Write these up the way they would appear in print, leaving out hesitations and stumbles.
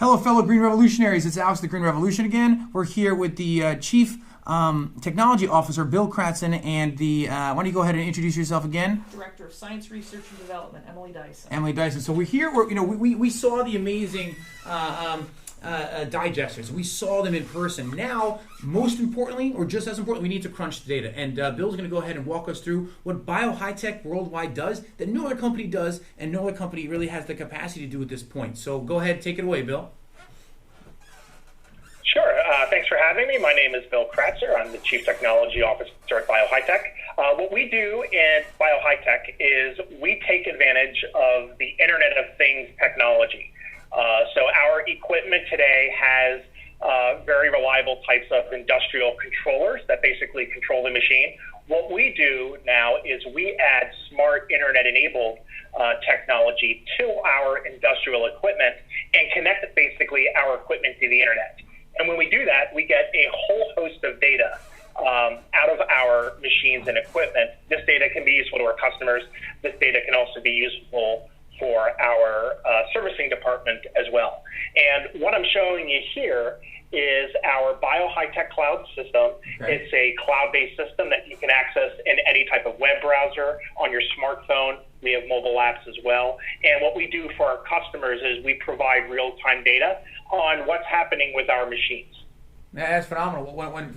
Hello, fellow Green Revolutionaries. It's Alex, the Green Revolution again. We're here with the Chief Technology Officer, Bill Kratzen, and the, why don't you go ahead and introduce yourself again? Director of Science, Research, and Development, Emily Dyson. Emily Dyson. So we're here, we saw the amazing digesters. We saw them in person. Now, most importantly, or just as importantly, we need to crunch the data. And Bill's going to go ahead and walk us through what BioHiTech worldwide does that no other company does, and no other company really has the capacity to do at this point. So go ahead, take it away, Bill. Sure. Thanks for having me. My name is Bill Kratzer. I'm the Chief Technology Officer at BioHiTech. What we do in BioHiTech is we take advantage of the Internet of Things technology. So our equipment today has very reliable types of industrial controllers that basically control the machine. What we do now is we add smart Internet-enabled technology to our industrial equipment and connect basically our equipment to the Internet. And when we do that, we get a whole host of data out of our machines and equipment. This data can be useful to our customers. This data can also be useful for our servicing department as well. And what I'm showing you here is our BioHiTech cloud system. Okay. It's a cloud-based system that you can access in any type of web browser on your smartphone. We have mobile apps as well. And what we do for our customers is we provide real-time data on what's happening with our machines. That's phenomenal. When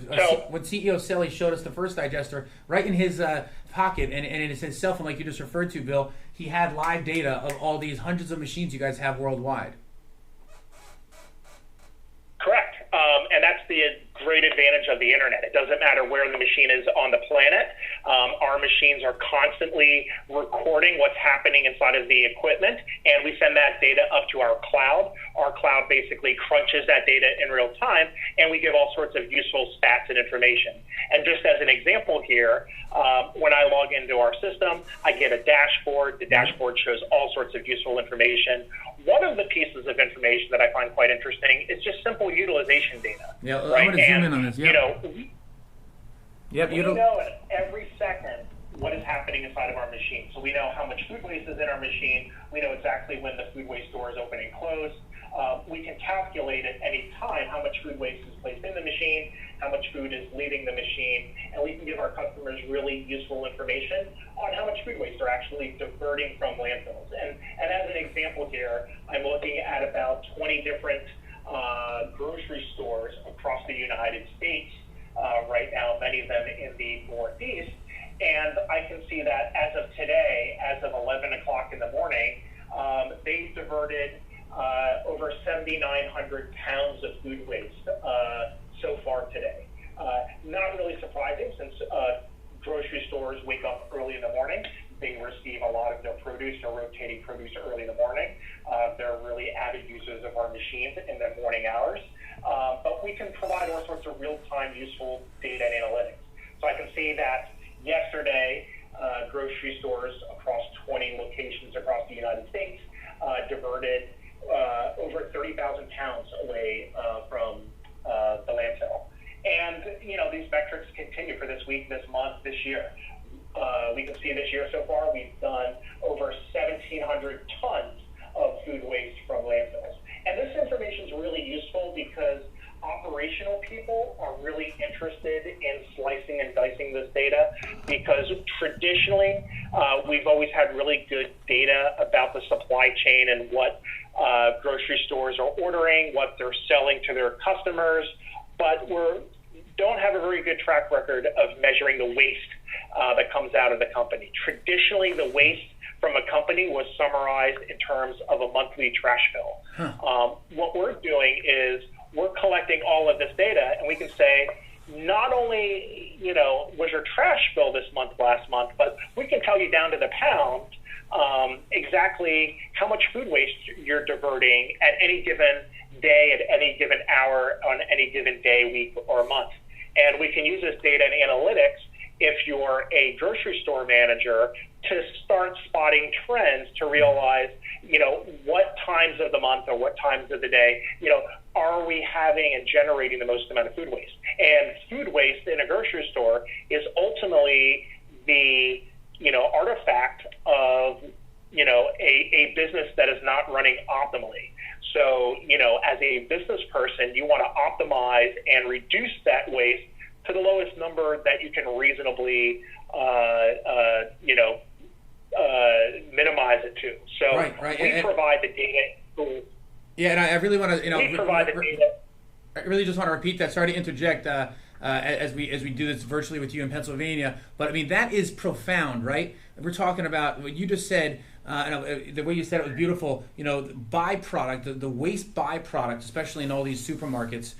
CEO Selly showed us the first digester, right in his pocket, and in his cell phone, like you just referred to, Bill, he had live data of all these hundreds of machines you guys have worldwide. Correct. And that's the great advantage of the Internet. It doesn't matter where the machine is on the planet. Our machines are constantly recording what's happening inside of the equipment, and we send that data up to our cloud. Our cloud basically crunches that data in real time, and we give all sorts of useful stats and information. And just as an example here, when I log into our system, I get a dashboard. The dashboard shows all sorts of useful information. One of the pieces of information that I find quite interesting is just simple utilization data. Yeah, right? I'm going to zoom in on this. Yep. We know at every second what is happening inside of our machine. So we know how much food waste is in our machine. We know exactly when the food waste store is open and closed. We can calculate at any time how much food waste is placed in the machine, how much food is leaving the machine, and we can give our customers really useful information on how much food waste are actually diverting from landfills. And as an example here, I'm looking at about 20 different grocery stores across the United States right now, many of them in the Northeast. And I can see that as of today, as of 11 o'clock in the morning, they've diverted over 7,900 pounds of food waste so far today. Not really surprising, since grocery stores wake up early in the morning. They receive a lot of their produce, or rotating produce, early in the morning. They're really avid users of our machines in the morning hours. But we can provide all sorts of real-time useful data and analytics. So I can see that yesterday, grocery stores across 20 locations across the United States diverted over 30,000 pounds away from the landfill. And, these metrics continue for this week, this month, this year. We can see this year so far, we've done over 1,700 tons of food waste from landfills. And this information is really useful because operational people are really interested in slicing and dicing this data, because traditionally we've always had really good data about the supply chain and what grocery stores are ordering, what they're selling to their customers, but don't have a very good track record of measuring the waste that comes out of the company. Traditionally, the waste from a company was summarized in terms of a monthly trash bill. What we're doing is we're collecting all of this data, and we can say, not only, was your trash bill this month, last month, but we can tell you down to the pound exactly how much food waste you're diverting at any given day, at any given hour, on any given day, week, or month. And we can use this data and analytics, if you're a grocery store manager, to start spotting trends, to realize, what times of the month or what times of the day, are we having and generating the most amount of food waste? And food waste in a grocery store is ultimately the, artifact of, a business that is not running optimally. So, as a business person, you want to optimize and reduce that waste to the lowest number that you can reasonably, minimize it to. So we provide the data. Yeah, and I really want to, we provide the data. I really just want to repeat that. Sorry to interject as we do this virtually with you in Pennsylvania, but I mean that is profound, right? We're talking about what you just said. The way you said it was beautiful. The byproduct, the waste byproduct, especially in all these supermarkets,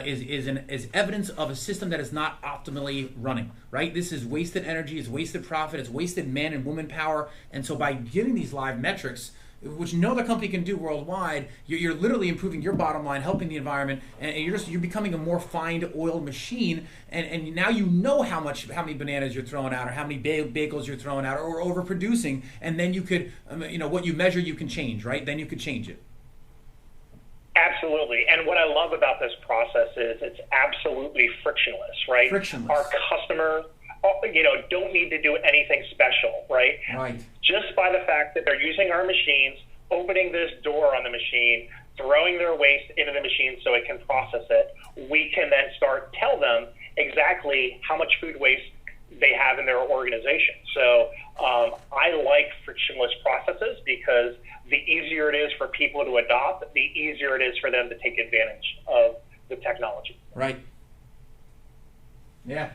is evidence of a system that is not optimally running. Right? This is wasted energy, it's wasted profit, it's wasted man and woman power. And so by giving these live metrics, which no other company can do worldwide, you're literally improving your bottom line, helping the environment, and you're becoming a more fine oiled machine. And now you know how many bananas you're throwing out, or how many bagels you're throwing out, or overproducing, and then you could, what you measure, you can change, right? Then you could change it. Absolutely. And what I love about this process is it's absolutely frictionless, right? Frictionless. Our customers, don't need to do anything special, right? Right. Just by the fact that they're using our machines, opening this door on the machine, throwing their waste into the machine so it can process it, we can then tell them exactly how much food waste they have in their organization. So I like frictionless processes because the easier it is for people to adopt, the easier it is for them to take advantage of the technology. Right. Yeah.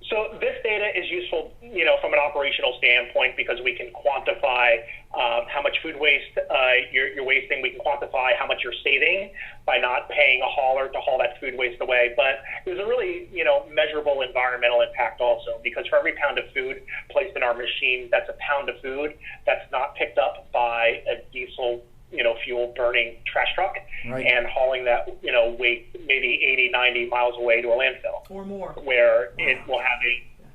So this data is useful, from an operational standpoint because we can quantify how much food waste you're wasting. We can quantify how much you're saving by not paying a hauler to haul that food waste away. But there's a really, measurable environmental impact also, because for every pound of food placed in our machine, that's a pound of food that's not picked up by a diesel fuel burning trash truck and hauling that, weight maybe 80, 90 miles away to a landfill. Or more. Where it will have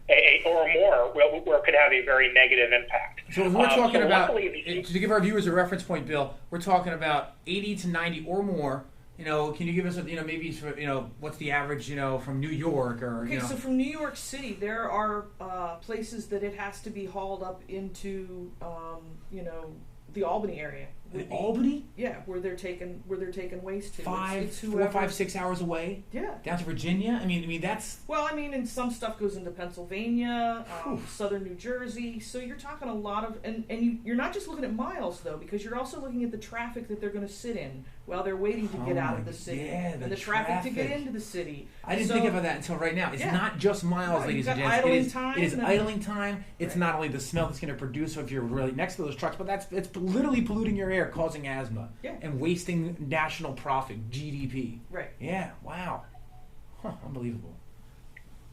where it could have a very negative impact. So we're talking about, to give our viewers a reference point, Bill, we're talking about 80 to 90 or more. Can you give us maybe what's the average, from New York or, Okay, so from New York City, there are places that it has to be hauled up into, the Albany area. Albany? Yeah, where they're taking waste to. 4, 5, 6 hours away. Yeah. Down to Virginia. I mean that's. Well, and some stuff goes into Pennsylvania, southern New Jersey. So you're talking a lot of, and you're not just looking at miles though, because you're also looking at the traffic that they're going to sit in while they're waiting to get out of the city, and the traffic to get into the city. I didn't think about that until right now. It's not just miles, ladies and gents. It is idling time. It's not only the smell that's going to produce if you're really next to those trucks, but it's literally polluting your air, causing asthma, and wasting national profit, GDP. Right. Yeah. Wow. Unbelievable.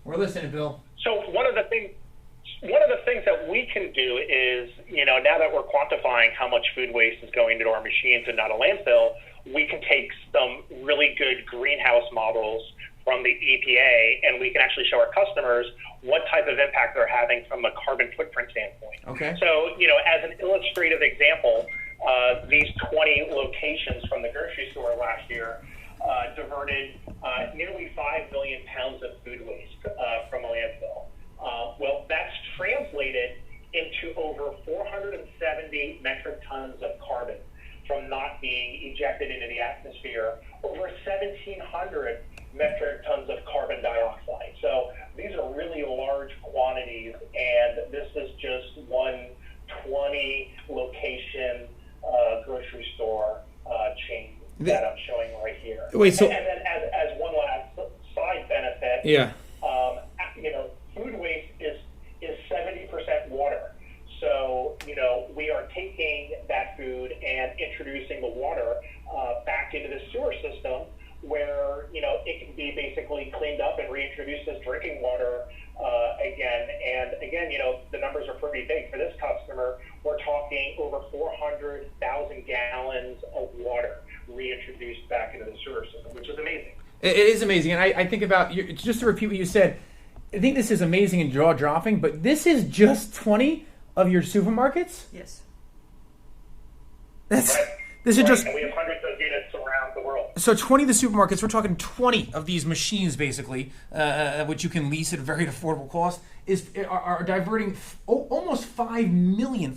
We're listening, Bill. So one of the things that we can do is, now that we're quantifying how much food waste is going into our machines and not a landfill, we can take some really good greenhouse models from the EPA, and we can actually show our customers what type of impact they're having from a carbon footprint standpoint. Okay. So, as an illustrative example, these 20 locations from the grocery store last year diverted nearly 5 million pounds of food waste from a landfill. Well, that's translated into over 470 metric tons of carbon from not being ejected into the atmosphere, over 1,700 metric tons of carbon dioxide. So these are really large quantities, and this is just one 20-location grocery store chain that I'm showing right here. Wait, so and then as one last side benefit, food waste is 70% water. So, we are taking that food and introducing the water back into the sewer system where, it can be basically cleaned up and reintroduced as drinking water again. And again, the numbers are pretty big. For this customer, we're talking over 400,000 gallons of water reintroduced back into the sewer system, which is amazing. It is amazing. And I think about, just to repeat what you said, I think this is amazing and jaw-dropping, but this is just 20 of your supermarkets? Yes. This is just. And we have hundreds of units around the world. So 20 of the supermarkets, we're talking 20 of these machines, basically, which you can lease at a very affordable cost, are diverting almost 5 million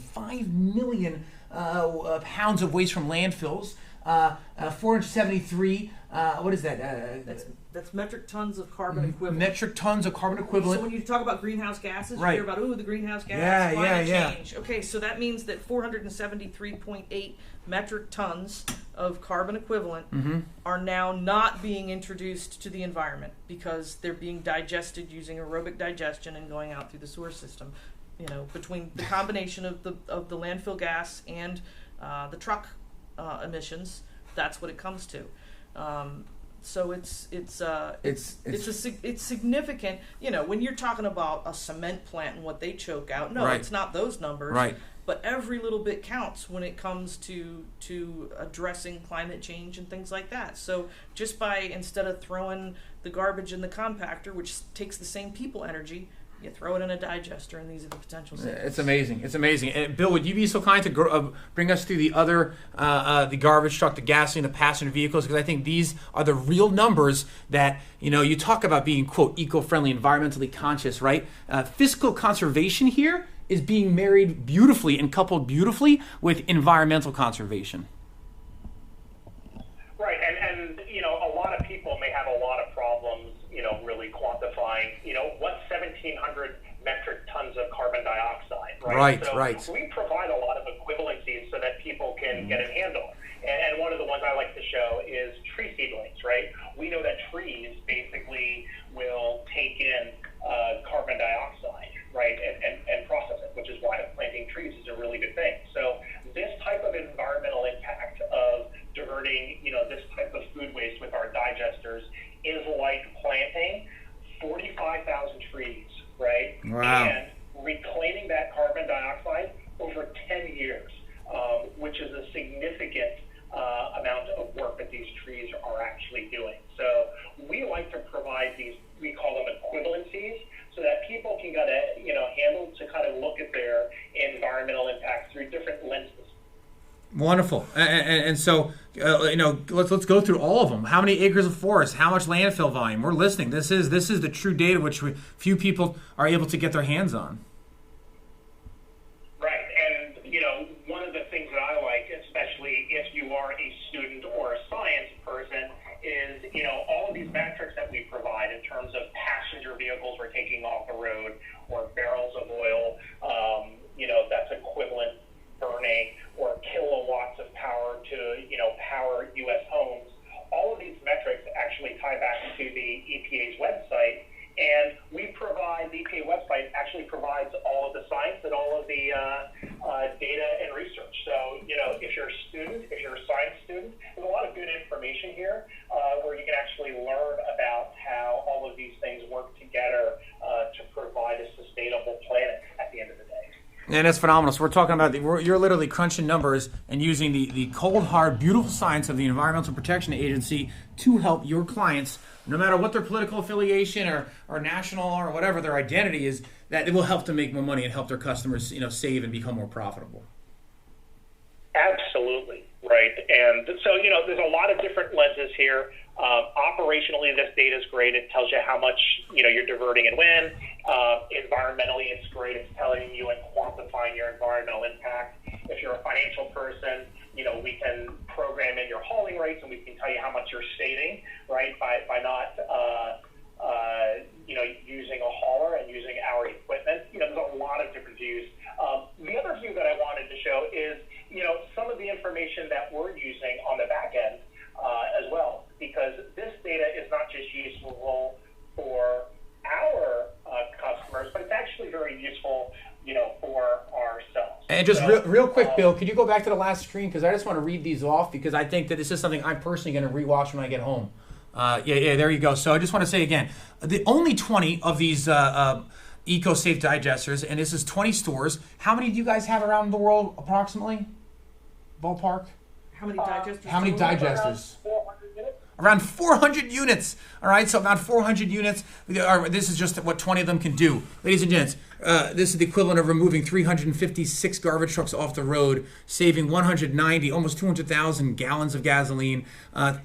pounds of waste from landfills. 473. What is that? That's metric tons of carbon equivalent. Metric tons of carbon equivalent. So when you talk about greenhouse gases, right. you hear about the greenhouse gas, climate change. Okay, so that means that 473.8 metric tons of carbon equivalent are now not being introduced to the environment because they're being digested using aerobic digestion and going out through the sewer system. Between the combination of the landfill gas and the truck emissions, that's what it comes to. So it's significant. When you're talking about a cement plant and what they choke out, no, right. It's not those numbers. Right. But every little bit counts when it comes to addressing climate change and things like that. So just by, instead of throwing the garbage in the compactor, which takes the same people energy, you throw it in a digester, and these are the potential savings. It's amazing. It's amazing. And Bill, would you be so kind to bring us through the other, the garbage truck, the gasoline, the passenger vehicles? Because I think these are the real numbers that, you talk about being, quote, eco-friendly, environmentally conscious, right? Fiscal conservation here is being married beautifully and coupled beautifully with environmental conservation. Right, and a lot of people may have a lot of problems, really quantifying, what's 1,700 metric tons of carbon dioxide, right? Right. So we provide a lot of equivalencies so that people can get a handle. And one of the ones I like to show is tree seedlings, right? We know that trees basically will take in carbon dioxide, right, and process it, which is why planting trees is a really good thing. So this type of environmental impact of diverting, this type of food waste with our digesters is like planting 45,000 trees, right? Wow. And reclaiming that carbon dioxide over 10 years, which is a significant amount of work that these trees are actually doing. So we like to provide these, we call them equivalencies, so that people can get a handle to kind of look at their environmental impacts through different lenses. Wonderful. And so, let's go through all of them. How many acres of forest? How much landfill volume? We're listening. This is the true data which few people are able to get their hands on. Right. And, one of the things that I like, especially if you are a student or a science person, is, all of these metrics that we provide in terms of passenger vehicles we're taking off the road or barrels of oil, that's equivalent burning, or kilowatts of power to, power U.S. homes. All of these metrics actually tie back to the EPA's website, and the EPA website actually provides all of the science and all of the data and research. So, if you're a student, if you're a science student, there's a lot of good information here where you can actually learn about how all of these things work together to provide a sustainable planet at the end of the day. And that's phenomenal. So we're talking about, you're literally crunching numbers and using the cold, hard, beautiful science of the Environmental Protection Agency to help your clients, no matter what their political affiliation or national or whatever their identity is, that it will help them make more money and help their customers, save and become more profitable. Absolutely, right. And so, there's a lot of different lenses here. Operationally, this data is great. It tells you how much, you're diverting and when. Environmentally, it's great. It's telling you and quantifying your environmental impact. If you're a financial person, we can program in your hauling rates, and we can tell you how much you're saving, right, by not, using a hauler and using our equipment. There's a lot of different views. The other view that I wanted to show is, some of the information that we're using on the back end as well, because this data is not just useful for our customers, but it's actually very useful, for ourselves. And just real quick, Bill, could you go back to the last screen? Because I just want to read these off, because I think that this is something I'm personally going to rewatch when I get home. There you go. So I just want to say again, the only 20 of these EcoSafe digesters, and this is 20 stores. How many do you guys have around the world, approximately? Ballpark? How many digesters? How many digesters? 400 units. Around 400 units. All right, so about 400 units. This is just what 20 of them can do. Ladies and gents, this is the equivalent of removing 356 garbage trucks off the road, saving 190, almost 200,000 gallons of gasoline,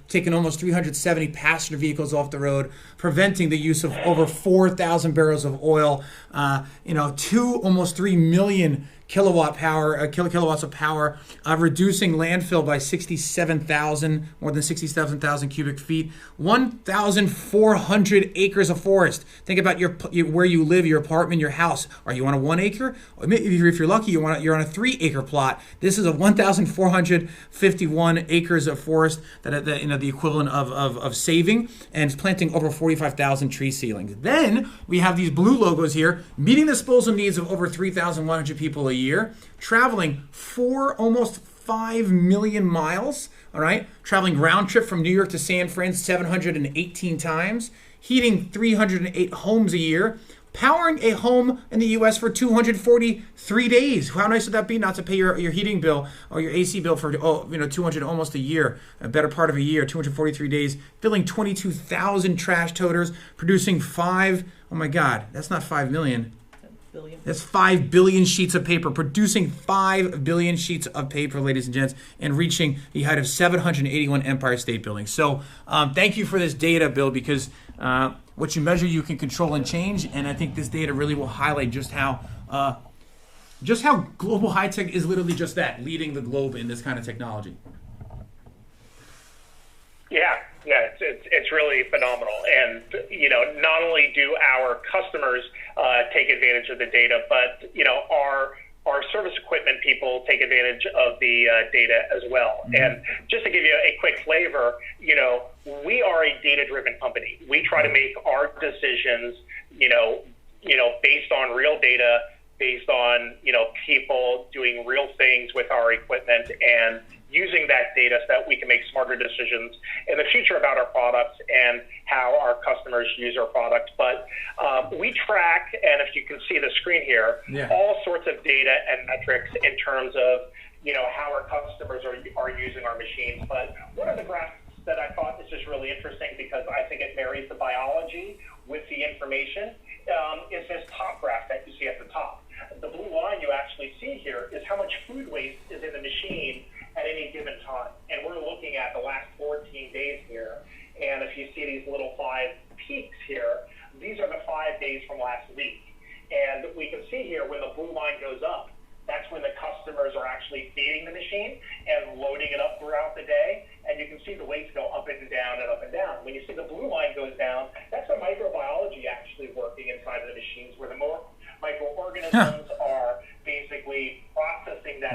taking almost 370 passenger vehicles off the road, preventing the use of over 4,000 barrels of oil, almost 3 million kilowatts of power, reducing landfill by 67,000, more than 67,000 cubic feet, 1,400 acres of forest. Think about where you live, your apartment, your house. Are you on a 1 acre? Or maybe if you're lucky, you're on a 3 acre plot. This is a 1,451 acres of forest the equivalent of saving and planting over 45,000 tree seedlings. Then we have these blue logos here, meeting the disposal needs of over 3,100 people a year, traveling almost 5 million miles, all right? Traveling round trip from New York to San Fran 718 times, heating 308 homes a year, powering a home in the U.S. for 243 days. How nice would that be not to pay your heating bill or your AC bill for 200 almost a year, a better part of a year, 243 days, filling 22,000 trash toters, producing oh my God, that's not 5 million. Billion. That's 5 billion sheets of paper, producing 5 billion sheets of paper, ladies and gents, and reaching the height of 781 Empire State Buildings. So thank you for this data, Bill, because what you measure, you can control and change, and I think this data really will highlight just how global high tech is literally just that, leading the globe in this kind of technology. Yeah, it's really phenomenal. And, not only do our customers take advantage of the data, but, our service equipment people take advantage of the data as well. Mm-hmm. And just to give you a quick flavor, we are a data-driven company. We try to make our decisions, based on real data, based on, people doing real things with our equipment and using that data so that we can make smarter decisions in the future about our products and how our customers use our products. But we track, and if you can see the screen here, all sorts of data and metrics in terms of, how our customers are using our machines. But one of the graphs that I thought is just really interesting because I think it marries the biology with the information is this top graph that you see at the top. The blue line you actually see here is how much food waste is in the machine at any given time. And we're looking at the last 14 days here. And if you see these little 5 peaks here, these are the 5 days from last week. And we can see here when the blue line goes up, that's when the customers are actually feeding the machine and loading it up throughout the day. And you can see the weights go up and down and up and down. When you see the blue line goes down, that's a microbiology actually working inside of the machines where the more microorganisms are basically processing that